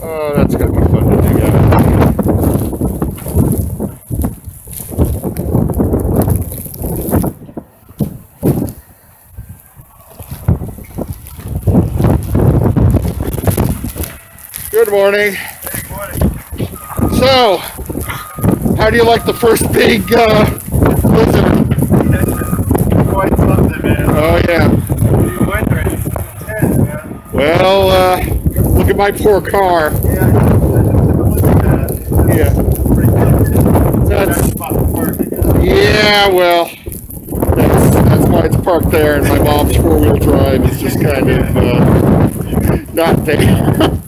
Oh, that's gonna be fun to dig out. Good morning. Good morning. So, how do you like the first big blizzard? Quite something, man. Oh yeah. It's wintering. It's intense, man. Well, look at my poor car. Yeah, look at that. Yeah. Pretty good. That's Spot to park, I guess. yeah. Well, that's why it's parked there, and my mom's four-wheel drive is just kind of not there.